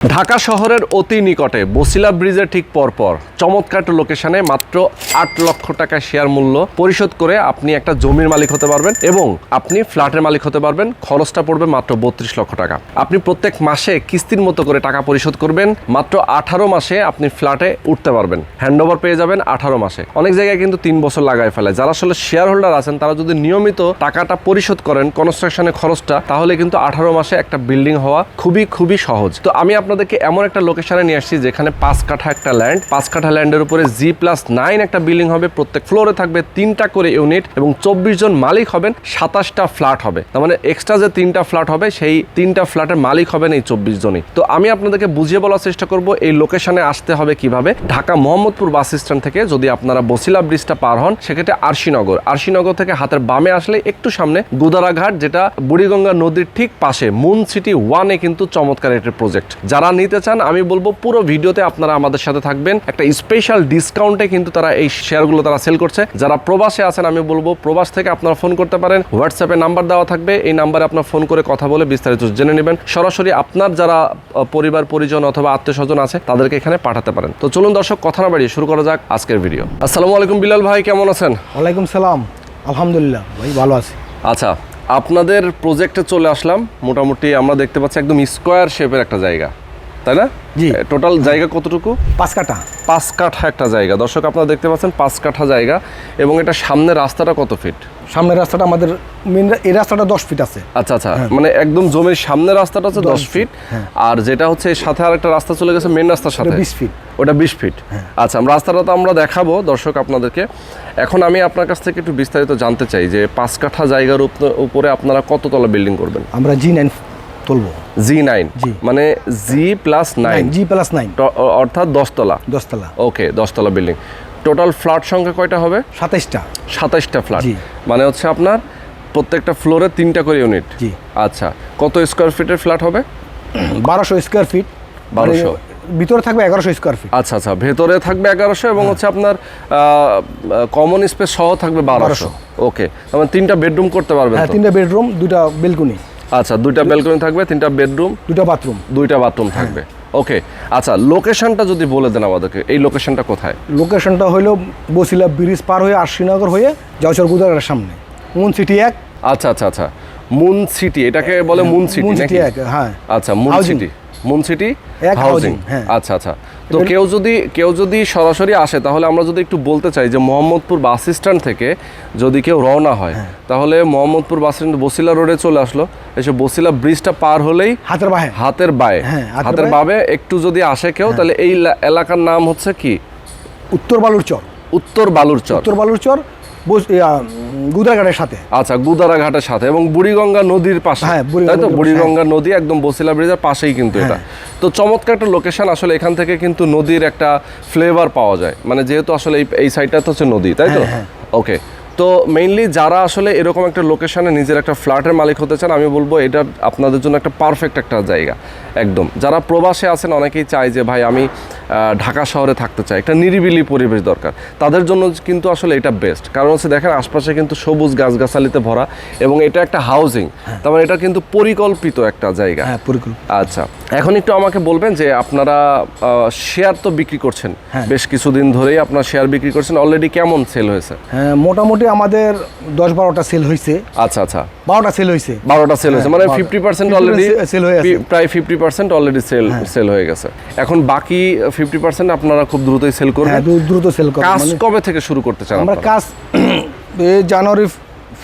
ঢাকা শহরের অতি নিকটে বসিলা ব্রিজের ঠিক পরপর চমৎকার লোকেশনে মাত্র ৮ লক্ষ টাকা শেয়ার মূল্য পরিশোধ করে আপনি একটা জমির মালিক হতে পারবেন এবং আপনি ফ্ল্যাটের মালিক হতে পারবেন। খরচটা পড়বে মাত্র ৩২ লক্ষ টাকা। আপনি প্রত্যেক মাসে কিস্তির মতো করে টাকা পরিশোধ করবেন। মাত্র 18 মাসে আপনি ফ্ল্যাটে উঠতে পারবেন। হ্যান্ডওভার পেয়ে যাবেন 18 মাসে। অনেক জায়গায় কিন্তু 3 বছর লাগায় ফেলে। যারা আসলে শেয়ার হোল্ডার আছেন তারা যদি নিয়মিত টাকাটা পরিশোধ করেন কনস্ট্রাকশনের খরচটা, তাহলে কিন্তু 18 মাসে একটা বিল্ডিং হওয়া খুবই সহজ। তো আমি আপনাদেরকে এমন একটা লোকেশনে নিয়ে আসছি যেখানে 5 কাঠা একটা ল্যান্ড, 5 কাঠা ল্যান্ডের উপরে G+9 একটা বিল্ডিং হবে। প্রত্যেক ফ্লোরে থাকবে 3টা করে ইউনিট এবং 24 জন মালিক হবেন। 27টা ফ্ল্যাট হবে। তার মানে এক্সট্রা যে 3টা ফ্ল্যাট হবে সেই 3টা ফ্ল্যাটের মালিক হবেন এই 24 জনই। তো আমি আপনাদেরকে বুঝিয়ে বলার চেষ্টা করব এই লোকেশনে আসতে হবে কিভাবে। ঢাকা মোহাম্মদপুর বাস স্ট্যান্ড থেকে যদি আপনারা বসিলা ব্রিজটা পার হন, সেক্ষেত্রে আরশিনগর থেকে হাতের বামে আসলে একটু সামনে গুদারাঘাট, যেটা বুড়িগঙ্গা নদীর ঠিক পাশে মুন সিটি 1-এ কিন্তু চমৎকার একটি প্রজেক্ট। যারা নিতে চান আমি বলবো পুরো ভিডিওতে আপনারা আমাদের সাথে থাকবেন। একটা স্পেশাল ডিসকাউন্টে কিন্তু তারা এই শেয়ারগুলো তারা সেল করছে। যারা প্রবাসে আছেন আমি বলবো প্রবাস থেকে আপনারা ফোন করতে পারেন। হোয়াটসঅ্যাপে নাম্বার দেওয়া থাকবে, এই নাম্বারে আপনার ফোন করে কথা বলে বিস্তারিত জেনে নেবেন। সরাসরি আপনার যারা পরিবার পরিজন অথবা আত্মীয় স্বজন আছে তাদেরকে এখানে পাঠাতে পারেন। তো চলুন দর্শক, কথা না বাড়িয়ে শুরু করা যাক আজকের ভিডিও। আসসালামু আলাইকুম বিলাল ভাই, কেমন আছেন? ওয়ালাইকুম সালাম, আলহামদুলিল্লাহ ভাই ভালো আছি। আচ্ছা, আপনাদের প্রজেক্টে চলে আসলাম। মোটামুটি আমরা দেখতে পাচ্ছি একদম স্কোয়ার শেপের একটা জায়গা, তাই না? জি। টোটাল জায়গা কতটুকু? 5 কাঠা। 5 কাঠা একটা জায়গা। দর্শক আপনারা দেখতে পাচ্ছেন 5 কাঠা জায়গা। এবং এটা সামনের রাস্তাটা কত ফিট? সামনের রাস্তাটা আমাদের মেন, এই রাস্তাটা 10 ফিট আছে। আচ্ছা, মানে একদম জমির সামনের রাস্তাটা হচ্ছে 10 ফিট। আর যেটা হচ্ছে এর সাথে আরেকটা রাস্তা চলে গেছে মেন রাস্তার সাথে 20 ফিট। ওটা 20 ফিট। আচ্ছা, রাস্তাটা তো আমরা দেখাবো দর্শক আপনাদেরকে। এখন আমি আপনার কাছ থেকে একটু বিস্তারিত জানতে চাই যে 5 কাঠা জায়গার উপরে আপনারা কততলা বিল্ডিং করবেন? আমরা G9 তুলবো। G9 মানে G+9, G+9 অর্থাৎ 10 তলা। 10 তলা। ওকে, 10 তলা বিল্ডিং। টোটাল ফ্ল্যাট সংখ্যা কয়টা হবে? 27টা। 27টা ফ্ল্যাট। জি। মানে হচ্ছে আপনার প্রত্যেকটা ফ্লোরে 3টা করে ইউনিট। জি। আচ্ছা, কত স্কোয়ার ফিটের ফ্ল্যাট হবে? 1200 স্কোয়ার ফিট। 1200। ভিতরে থাকবে 1100 স্কোয়ার ফিট। আচ্ছা, ভেতরে থাকবে 1100 এবং হচ্ছে আপনার কমন স্পেস সহ থাকবে 1200। ওকে, মানে 3টা বেডরুম করতে পারবেন? হ্যাঁ, 3টা বেডরুম, 2টা বেলকনি। আচ্ছা, 2টা বেলকনি থাকবে, 3টা বেডরুম, 2টা বাথরুম। 2টা বাথরুম থাকবে। ওকে, আচ্ছা, লোকেশনটা যদি বলে দেন আমাদেরকে, এই লোকেশনটা কোথায়? লোকেশনটা হলো বসিলা ব্রিজ পার হয়ে আরশিনগর হয়ে যাওয়ার গুদারাঘাটের সামনে মুন সিটি 1। আচ্ছা, মুন সিটি, এটাকে বলে মুন সিটি মুন নাকি? সিটি 1, হ্যাঁ। আচ্ছা, মুন সিটি এক হাউজিং। হ্যাঁ। আচ্ছা। তো কেউ যদি সরাসরি আসে, তাহলে আমরা যদি একটু বলতে চাই যে মোহাম্মদপুর বাস স্ট্যান্ড থেকে যদি কেউ রওনা হয়, তাহলে মোহাম্মদপুর বাস স্ট্যান্ড বসিলা রোডে চলে আসলো, এসে বসিলা ব্রিজটা পার হলেই হাতের বামে একটু যদি আসে কেউ, তাহলে এই এলাকার নাম হচ্ছে কি? উত্তর বালুরচর গুদারাঘাটের সাথে। আচ্ছা, গুদারাঘাটের সাথে এবং বুড়িগঙ্গা নদীর পাশে। তাই তো? বুড়িগঙ্গা নদী একদম বসিলা ব্রিজের পাশেই কিন্তু এটা। তো চমৎকার একটা লোকেশন। আসলে এখান থেকে কিন্তু নদীর একটা ফ্লেভার পাওয়া যায়, মানে যেহেতু আসলে এই সাইডটা তো হচ্ছে নদী, তাই তো? ওকে, তো মেইনলি যারা আসলে এরকম একটা লোকেশনে নিজের একটা ফ্ল্যাটের মালিক হতে চান, আমি বলবো এটা আপনাদের জন্য একটা পারফেক্ট একটা জায়গা একদম। যারা প্রবাসে আছেন, অনেকেই চায় যে ভাই আমি ঢাকা শহরে থাকতে চাই, একটা নিরিবিলি পরিবেশ দরকার, তাদের জন্য কিন্তু আসলে এটা বেস্ট। কারণ হচ্ছে দেখেন আশপাশে কিন্তু সবুজ গাছগাছালিতে ভরা এবং এটা একটা হাউজিং, তার মানে এটা কিন্তু পরিকল্পিত একটা জায়গা। আচ্ছা, এখন একটু আমাকে বলবেন যে আপনারা শেয়ার তো বিক্রি করছেন বেশ কিছুদিন ধরেই, আপনার শেয়ার বিক্রি করছেন, অলরেডি কেমন সেল হয়েছে? হ্যাঁ, মোটামুটি আমাদের 10-12টা সেল হয়েছে। আচ্ছা, 12টা সেল হয়েছে। 12টা সেল হয়েছে, মানে 50% অলরেডি সেল হয়ে গেছে। প্রায় 50% অলরেডি সেল হয়ে গেছে। এখন বাকি 50% আপনারা খুব দ্রুতই সেল করবেন। হ্যাঁ, দ্রুত সেল করব। কাজ কবে থেকে শুরু করতে চান? আমরা কাজ জানুয়ারি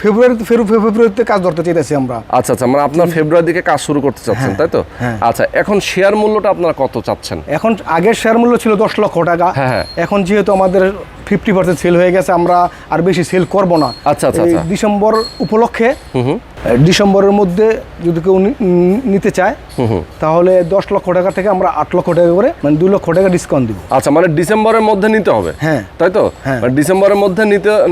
ফেব্রুয়ারিতে কাজ ধরতে চাইতেছি আমরা। আচ্ছা, মানে আপনার ফেব্রুয়ারি দিকে কাজ শুরু করতে চাচ্ছেন, তাই তো? আচ্ছা, এখন শেয়ার মূল্যটা আপনারা কত চাচ্ছেন? এখন আগের শেয়ার মূল্য ছিল 10 লক্ষ টাকা। এখন যেহেতু আমাদের 50% সেল হয়ে গেছে, আমরা আর বেশি সেল করব না। আচ্ছা, ডিসেম্বর উপলক্ষে, ডিসেম্বরের মধ্যে যদি কেউ নিতে চায় তাহলে 10 লক্ষ টাকা থেকে আমরা 8 লক্ষ টাকা করে, মানে 2 লক্ষ টাকা ডিসকাউন্ট দিব। আচ্ছা, মানে ডিসেম্বরের মধ্যে নিতে হবে, তাই তো? ডিসেম্বরের মধ্যে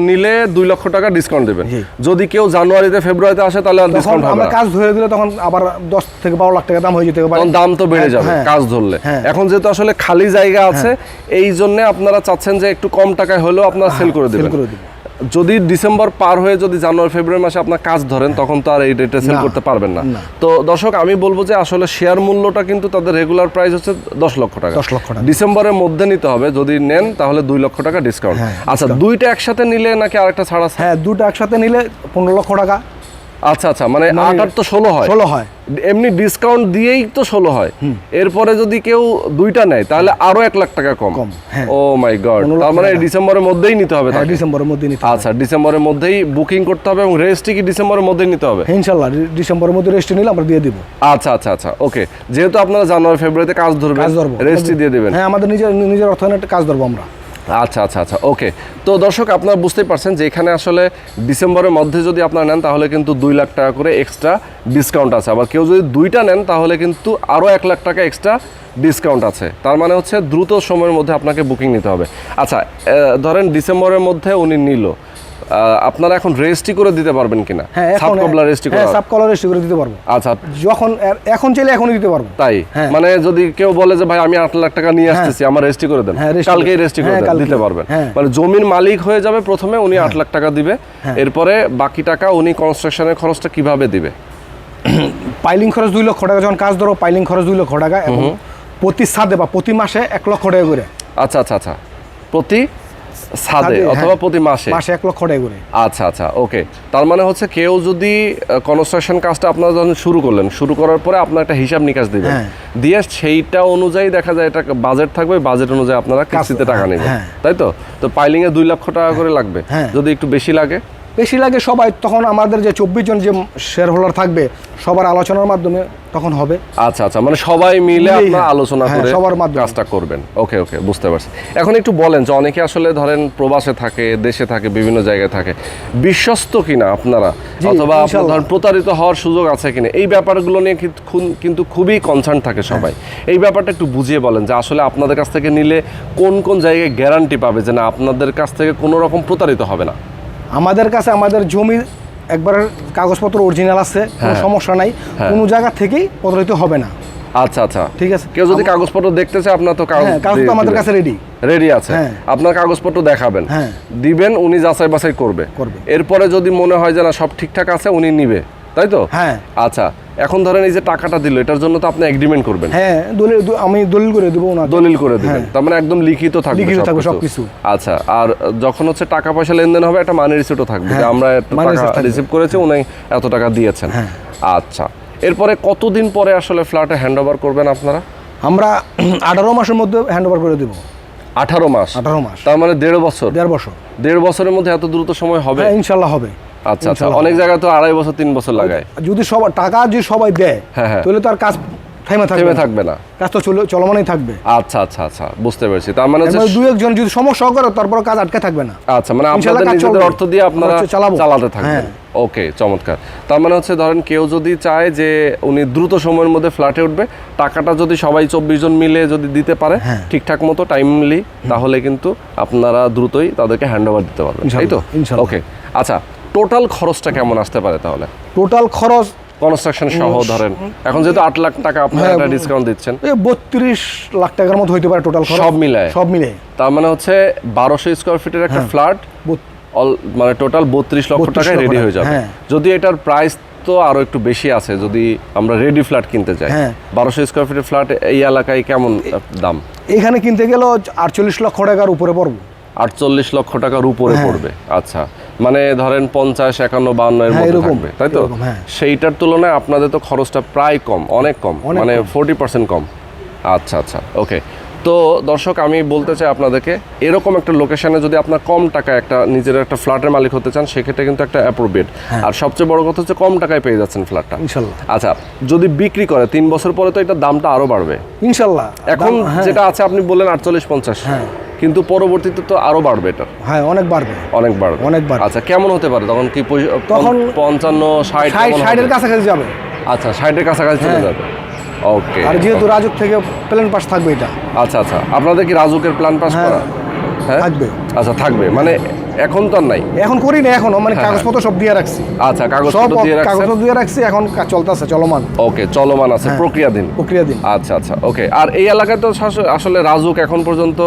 নিলে 2 লক্ষ টাকা ডিসকাউন্ট দেবেন। যদি কেউ জানুয়ারিতে ফেব্রুয়ারিতে আসে তাহলে আর ডিসকাউন্ট হবে না। কাজ ধরে দিলে তখন আবার 10 থেকে 12 লাখ টাকা দাম হয়ে যেতে পারে, তখন দাম তো বেড়ে যাবে কাজ ধরলে। এখন যেহেতু আসলে খালি জায়গা আছে, এই জন্য আপনারা চাচ্ছেন যে একটু কম টাকায় হলেও আপনারা সেল করে দেবেন। যদি ডিসেম্বর পার হয়ে যদি জানুয়ারি ফেব্রুয়ারি মাসে আপনার কাজ ধরেন তখন তো আর এই রেটে সেল না, করতে পারবেন না। না। তো দর্শক আমি বলবো যে আসলে শেয়ার মূল্যটা কিন্তু তাদের রেগুলার প্রাইস হচ্ছে 10 লক্ষ টাকা। 10 লক্ষ টাকা। ডিসেম্বরের মধ্যে নিতে হবে, যদি নেন তাহলে 2 লক্ষ টাকা ডিসকাউন্ট। হ্যাঁ, আচ্ছা, দুইটা একসাথে নিলে নাকি আরেকটা ছাড় আছে? হ্যাঁ, দুটো একসাথে নিলে 15 লক্ষ টাকা। আচ্ছা আচ্ছা, মানে 8 আর তো 16 হয়। 16 হয়। এমনি ডিসকাউন্ট দিয়েই তো 16 হয়। এরপরে যদি কেউ দুইটা নেয় তাহলে আরো 1 লাখ টাকা কম। হ্যাঁ। ও মাই গড, 15 তার মানে টাকা। ডিসেম্বরের মধ্যেই নিতে হবে হ্যাঁ, তাকে। ডিসেম্বরের মধ্যে নিতে হবে। আচ্ছা, ডিসেম্বরের মধ্যেই বুকিং করতে হবে এবং রেজিস্ট্রি কি ডিসেম্বরের মধ্যেই নিতে হবে? হ্যাঁ, ইনশাল্লাহ ডিসেম্বরের মধ্যে রেস্ট নিলে আমরা দিয়ে দিব। আচ্ছা আচ্ছা আচ্ছা, ওকে। যেহেতু আপনারা জানুয়ারি ফেব্রুয়ারিতে কাজ ধরবেন, কাজ ধরবো, রেজিস্ট্রি দিয়ে দিবেন। হ্যাঁ, আমাদের নিজের অর্থায়নে কাজ ধরবো আমরা। আচ্ছা আচ্ছা আচ্ছা, ওকে। তো দর্শক আপনারা বুঝতেই পারছেন যে এখানে আসলে ডিসেম্বরের মধ্যে যদি আপনারা নেন তাহলে কিন্তু 2 লাখ টাকা করে এক্সট্রা ডিসকাউন্ট আছে। আবার কেউ যদি দুইটা নেন তাহলে কিন্তু আরও 1 লাখ টাকা এক্সট্রা ডিসকাউন্ট আছে। তার মানে হচ্ছে দ্রুত সময়ের মধ্যে আপনাকে বুকিং নিতে হবে। আচ্ছা, ধরেন ডিসেম্বরের মধ্যে উনি নিল, আপনারা এখন রেজিস্ট্রি করে দিতে পারবেন কিনা? হ্যাঁ, সাব কবলা রেজিস্ট্রি করে? সাব কবলা রেজিস্ট্রি করে দিতে পারবো। আচ্ছা, যখন এখন চাইলে এখনই দিতে পারবো। তাই? হ্যাঁ। মানে যদি কেউ বলে যে ভাই আমি 8 লাখ টাকা নিয়ে আসতেছি, আমার রেজিস্ট্রি করে দেন, হ্যাঁ, registry কালকেই করে- রেজিস্ট্রি করে হ্যাঁ, দেন, কালকে। দিতে পারবেন। হ্যাঁ। মানে জমির মালিক হয়ে যাবে প্রথমে, উনি 8 লাখ টাকা দিবে, এরপরে বাকি টাকা উনি কনস্ট্রাকশনের খরচটা কিভাবে দিবে? পাইলিং খরচ 2 লক্ষ টাকা, যখন কাজ ধরো পাইলিং খরচ 2 লক্ষ টাকা, এবং প্রতি ছাদে বা প্রতি মাসে 1 লক্ষ টাকা করে। আচ্ছা আচ্ছা আচ্ছা, প্রতি ছাদে ছাদে, অথবা হ্যাঁ। প্রতি মাসে? মাসে 1 লক্ষ টাকা করে। আচ্ছা আচ্ছা, ওকে। তার মানে হচ্ছে কেউ যদি কনস্ট্রাকশন কাজটা আপনারা যখন শুরু করলেন, শুরু করার পরে আপনার একটা হিসাব নিকাশ দিবেন, হ্যাঁ। দিয়ে সেইটা অনুযায়ী দেখা যায় এটা বাজেট থাকবে, বাজেট অনুযায়ী আপনারা কিস্তিতে টাকা নেবেন, হ্যাঁ। তাই তো? তো পাইলিং এ 2 লক্ষ টাকা করে লাগবে। হ্যাঁ। যদি একটু বেশি লাগে? বেশি লাগে সবাই, তখন আমাদের যে 24 জন যে শেয়ার হোল্ডার থাকবে সবার আলোচনার মাধ্যমে তখন হবে। আচ্ছা আচ্ছা, মানে সবাই মিলে মিলেই, আপনারা হ্যাঁ। আলোচনা হ্যাঁ, করে সবার মাধ্যমে। কাজটা করবেন। ওকে ওকে, বুঝতে পারছি। এখন একটু বলেন যে অনেকে আসলে ধরেন প্রবাসে থাকে, দেশে থাকে, বিভিন্ন জায়গায় থাকে, বিশ্বস্ত কিনা আপনারা, জি, অথবা আপনার ইনশাল্লাহ। ধরেন প্রতারিত হওয়ার সুযোগ আছে কিনা, এই ব্যাপারগুলো নিয়ে কিন্তু খুবই কনসার্ন থাকে সবাই। এই ব্যাপারটা একটু বুঝিয়ে বলেন যে আসলে আপনাদের কাছ থেকে নিলে কোন কোন জায়গায় গ্যারান্টি পাবে যে না আপনাদের কাছ থেকে কোনো রকম প্রতারিত হবে না? আমাদের কাছে আমাদের জমি একবার কাগজপত্র অরিজিনাল আছে, কোনো সমস্যা নাই, কোনো জায়গা থেকেই প্রতারিত হবে না। আচ্ছা আচ্ছা, ঠিক আছে। কেউ যদি কাগজপত্র দেখতে চায়, আপনার তো হ্যাঁ, কাগজ তো আমাদের কাছে রেডি। রেডি আছে, হ্যাঁ। আপনার কাগজপত্র দেখাবেন, হ্যাঁ। দিবেন, উনি যাচাই বাছাই করবে। এরপরে যদি মনে হয় যে না সব ঠিকঠাক আছে, উনি নিবে, তাই তো? হ্যাঁ। আচ্ছা, এখন ধরেন এই যে টাকাটা দিল, এটার জন্য তো আপনি এগ্রিমেন্ট করবেন। হ্যাঁ, আমি দলিল করে দেবো না। দলিল করে দিবেন, তার মানে একদম লিখিত থাকবে, লিখিত থাকবে সবকিছু। সবকিছু। আচ্ছা, আর যখন হচ্ছে টাকা পয়সা লেনদেন হবে, একটা মানি রিসিপ্টও থাকবে যে হ্যাঁ, আমরা এত money টাকা receipt থাকবে। রিসিভ করেছি, উনি এত টাকা দিয়েছেন। হ্যাঁ। আচ্ছা, এরপরে কতদিন পরে আসলে ফ্ল্যাটে হ্যান্ড ওভার করবেন আপনারা? আমরা 18 মাসের মধ্যে হ্যান্ড ওভার করে দেবো। 18 মাস? 18 মাস, তার মানে 1.5 বছর। 1.5 বছর। 1.5 বছরের মধ্যে এত দ্রুত সময় হবে? হ্যাঁ, ইনশাল্লাহ হবে। আচ্ছা আচ্ছা, অনেক জায়গায় তো 2.5 বছর 3 বছর লাগায়। যদি সবাই টাকা যদি সবাই দেয়, হ্যাঁ, হ্যাঁ। তাহলে তার কাজ থেমে থাকবে না, কাজ তো চলমানই থাকবে। আচ্ছা আচ্ছা আচ্ছা, বুঝতে পেরেছি। তার মানে হচ্ছে 2-1 জন যদি সমস্যা করে, তারপর কাজ আটকে থাকবে না। আচ্ছা, মানে ইনশাল্লাহ আপনাদের কাজ নিজেদের চলবে। অর্থ দিয়ে আপনারা আমরা চালাবো। চালাতে থাকবেন। হ্যাঁ। ওকে, চমৎকার। তার মানে হচ্ছে ধরেন কেউ যদি চায় যে উনি দ্রুত সময়ের মধ্যে ফ্ল্যাটে উঠবে, টাকাটা যদি সবাই 24 জন মিলে যদি দিতে পারে ঠিকঠাক মতো টাইমলি, তাহলে কিন্তু আপনারা দ্রুতই তাদেরকে হ্যান্ড ওভার দিতে পারবেন, তাই তো? ইনশাল্লাহ। ওকে, আচ্ছা, টোটাল খরচটা কেমন আসতে পারে তাহলে? টোটাল খরচ কনস্ট্রাকশন সহ ধরেন, এখন যেহেতু 8 লাখ টাকা আপনারা একটা ডিসকাউন্ট দিচ্ছেন, 32 লাখ টাকার মতো হইতে পারে টোটাল খরচ, সব মিলায়। সব মিলে। তার মানে হচ্ছে 1200 স্কয়ার ফিটের একটা ফ্ল্যাট, মানে টোটাল 32 লক্ষ 32 টাকায় লক্ষ রেডি টাকা, হয়ে যাবে। হ্যাঁ। যদি এটার প্রাইস তো আরো একটু বেশি আছে, যদি আমরা রেডি ফ্ল্যাট কিনতে যাই, হ্যাঁ। 1200 স্কয়ার ফিটের ফ্ল্যাট এই এলাকায় কেমন দাম? এখানে কিনতে গেলেও 48 লক্ষ টাকার উপরে পড়বে। 48 লক্ষ টাকার উপরে হ্যাঁ। পড়বে। আচ্ছা, মানে ধরেন 50, 51, 52 এর হ্যাঁ, মধ্যে এরকম, থাকবে, তাই তো? এরকম, হ্যাঁ। সেইটার তুলনায় আপনাদের তো খরচটা প্রায় কম, অনেক কম, অনেক মানে কম। 40% কম। আচ্ছা আচ্ছা, ওকে। তো দর্শক আমি বলতে চাই আপনাদেরকে, এরকম একটা লোকেশনে যদি আপনার কম টাকায় একটা নিজের একটা ফ্ল্যাটের মালিক হতে চান, সেক্ষেত্রে কিন্তু একটা অ্যাপ্রোপ্রিয়েট। আর সবচেয়ে বড় কথা হচ্ছে কম টাকায় পেয়ে যাচ্ছেন ফ্ল্যাটটা, ইনশাল্লাহ। আচ্ছা, যদি বিক্রি করে 3 বছর পরে তো এটার দামটা আরো বাড়বে ইনশাল্লাহ। এখন হ্যাঁ। যেটা আছে আপনি বললেন 48-50, হ্যাঁ। কিন্তু পরবর্তীতে তো আরো বাড়বে, এটা হ্যাঁ, অনেক বাড়বে। অনেক বাড়বে। অনেক বাড়বে। আচ্ছা, কেমন হতে পারে তখন? কি তখন 55-60 60-এর কাছাকাছি যাবে। আচ্ছা, 60-এর কাছাকাছি চলে হ্যাঁ। যাবে। ওকে। আর যেহেতু রাজুক থেকে প্ল্যান পাস থাকবে এটা। আচ্ছা আচ্ছা, আপনাদের কি রাজুকের প্ল্যান পাস হ্যাঁ, করা? হ্যাঁ, থাকবে। আচ্ছা, থাকবে, মানে এখন তো আর নাই। এখন করি না, এখনো মানে কাগজপত্র সব দিয়ে রাখছি। আচ্ছা, সব কাগজপত্র দিয়ে রাখছেন। কাগজপত্র দিয়ে রাখছি, এখন চলতেছে, চলমান। ওকে, চলমান আছে, প্রক্রিয়াধীন। প্রক্রিয়াধীন। আচ্ছা আচ্ছা, ওকে। আর এই এলাকায় তো আসলে রাজুক এখন পর্যন্ত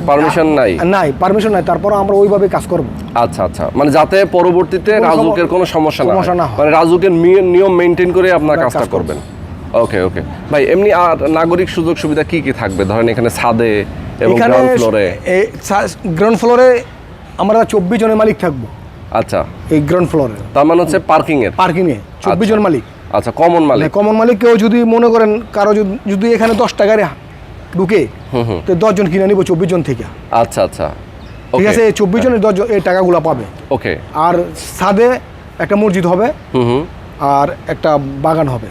পারমিশন নাই। নাই, পারমিশন নাই, তারপর আমরা ওইভাবে কাজ করব। আচ্ছা আচ্ছা, মানে যাতে পরবর্তীতে রাজুকের কোনো সমস্যা না হয়, মানে রাজুকের নিয়ম মেনটেন করে আপনার কাজটা করবেন। ওকে ওকে ভাই, এমনি আর নাগরিক সুযোগ সুবিধা কি কি থাকবে ধরেন এখানে ছাদে এবং গ্রাউন্ড ফ্লোরে? গ্রাউন্ড ফ্লোরে আমরা 24 জনের মালিক থাকবো। আচ্ছা, এই গ্রাউন্ড ফ্লোরে তার মানে হচ্ছে পার্কিং এ 24 জন মালিক। আচ্ছা, কমন মালিক। কমন মালিক কেউ যদি মনে করেন কারো যদি এখানে 10 গাড়ি ঢুকে, তো 10 জন কিনে নিব 24 জন থেকে। আচ্ছা আচ্ছা, ঠিক আছে, 24 জনের 10 জন এই টাকাগুলো পাবে। ওকে। আর ছাদে একটা মসজিদ হবে, আর একটা বাগান হবে।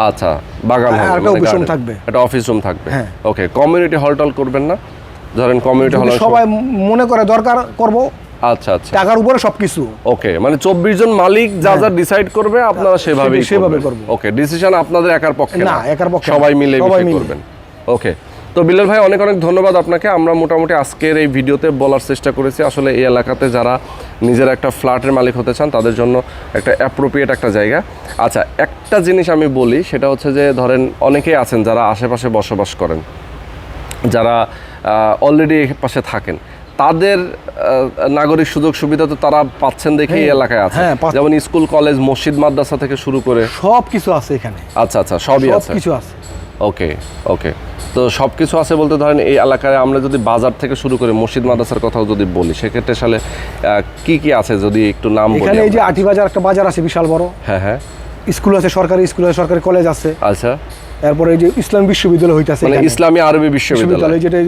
আচ্ছা, বাগান হবে, আর একটা অফিস রুম থাকবে। একটা অফিস রুম থাকবে। হ্যাঁ। ওকে, কমিউনিটি হল টল করবেন না? ধরেন কমিউনিটি হল সবাই মনে করে দরকার করব। আচ্ছা আচ্ছা, টাকার উপরে সবকিছু। ওকে, মানে 24 জন মালিক যা যা ডিসাইড করবে আপনারা সেভাবে করব। ওকে, ডিসিশন আপনাদের একার পক্ষে না, একার পক্ষে সবাই মিলে করবেন। ওকে, তো বিলাল ভাই অনেক অনেক ধন্যবাদ আপনাকে। আমরা মোটামুটি আজকের এই ভিডিওতে বলার চেষ্টা করেছি আসলে এই এলাকাতে যারা নিজের একটা ফ্ল্যাটের মালিক হতে চান তাদের জন্য একটা অ্যাপ্রোপ্রিয়েট একটা জায়গা। আচ্ছা, একটা জিনিস আমি বলি, সেটা হচ্ছে যে ধরেন অনেকেই আছেন যারা আশেপাশে বসবাস করেন, যারা অলরেডি পাশে থাকেন, তাদের নাগরিক সুযোগ সুবিধা তো তারা পাচ্ছেন দেখেই এলাকায় আছে। যেমন স্কুল, কলেজ, মসজিদ, মাদ্রাসা থেকে শুরু করে সব কিছু আছে এখানে। আচ্ছা আচ্ছা, সবই আছে, কিছু আছে। ওকে ওকে, তো সব কিছু আছে বলতে ধরেন এই এলাকায় আমরা যদি বাজার থেকে শুরু করে মসজিদ মাদ্রাসার কথাও যদি বলি, সেক্ষেত্রে আসলে কি কি আছে যদি একটু নাম বলি? এখানে এই যে আটি বাজার, একটা বাজার আছে বিশাল বড়। হ্যাঁ হ্যাঁ, স্কুল আছে, সরকারি স্কুল আছে, সরকারি কলেজ আছে। আচ্ছা, তারপরে এই যে ইসলামী বিশ্ববিদ্যালয় হইতাছে, মানে ইসলামী আরবি বিশ্ববিদ্যালয়, যেটা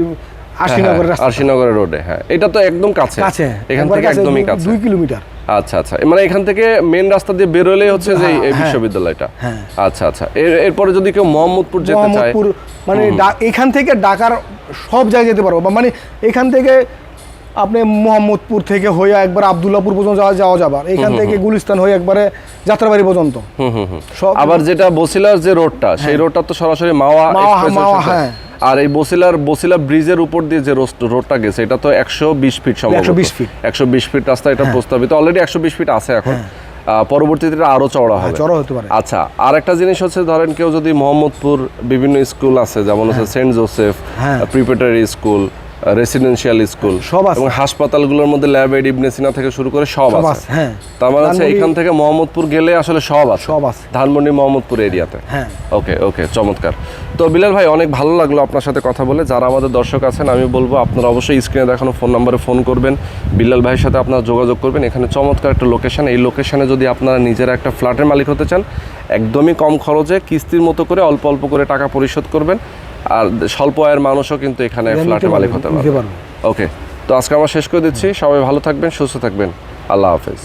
আরশিনগরের রোডে। হ্যাঁ, এটা তো একদম কাছে, এখান থেকে একদমই কাছে, 2 কিলোমিটার। আচ্ছা আচ্ছা, মানে এখান থেকে মেন রাস্তা দিয়ে বেরোলেই হচ্ছে যে এই বিশ্ববিদ্যালয়টা। আচ্ছা আচ্ছা, এরপরে যদি কেউ মোহাম্মদপুর যেতে চায়, মানে এখান থেকে ঢাকার সব জায়গায় যেতে পারবো, মানে এখান থেকে আপনি মোহাম্মদপুর থেকে হয়ে একবার আব্দুল্লাহপুর পর্যন্ত যাওয়া যাবে, এখান থেকে গুলিস্তান হয়ে একবারে যাত্রাবাড়ি পর্যন্ত। আবার যেটা বসিলার যে রোডটা, সেই রোডটা তো সরাসরি মাওয়া। আর এই বসিলা ব্রিজের উপর দিয়ে যে রোডটা গেছে, এটা তো 120 ফিট, সম্ভবত 120 ফিট রাস্তা। এটা প্রস্তাবিত অলরেডি 120 ফিট আছে এখন, পরবর্তীতে আরো চওড়া হবে, চওড়া হতে পারে। আচ্ছা, আর একটা জিনিস হচ্ছে ধরেন কেউ যদি মোহাম্মদপুর বিভিন্ন স্কুল আছে, যেমন হচ্ছে saint Joseph preparatory school, residential school এবং হাসপাতালগুলোর মধ্যে ল্যাব এড ইবনে সিনা থেকে শুরু করে সব আছে। তার মানে হচ্ছে এখান থেকে মোহাম্মদপুর গেলে আসলে সব আছে, ধানমন্ডি মোহাম্মদপুর এরিয়াতে। ওকে ওকে, চমৎকার। তো বিলাল ভাই, অনেক ভালো লাগলো আপনার সাথে কথা বলে। যারা আমাদের দর্শক আছেন, আমি বলবো আপনারা অবশ্যই স্ক্রিনে দেখানো ফোন নাম্বারে ফোন করবেন, বিলাল ভাইয়ের সাথে আপনারা যোগাযোগ করবেন। এখানে চমৎকার একটা লোকেশন, এই লোকেশনে যদি আপনারা নিজেরা একটা ফ্ল্যাটের মালিক হতে চান, একদমই কম খরচে কিস্তির মতো করে অল্প অল্প করে টাকা পরিশোধ করবেন, আর স্বল্প আয়ের মানুষও কিন্তু এখানে ফ্ল্যাটের মালিক হতে পারবে। ওকে, তো আজকে আমরা শেষ করে দিচ্ছি। সবাই ভালো থাকবেন, সুস্থ থাকবেন, আল্লাহ হাফেজ।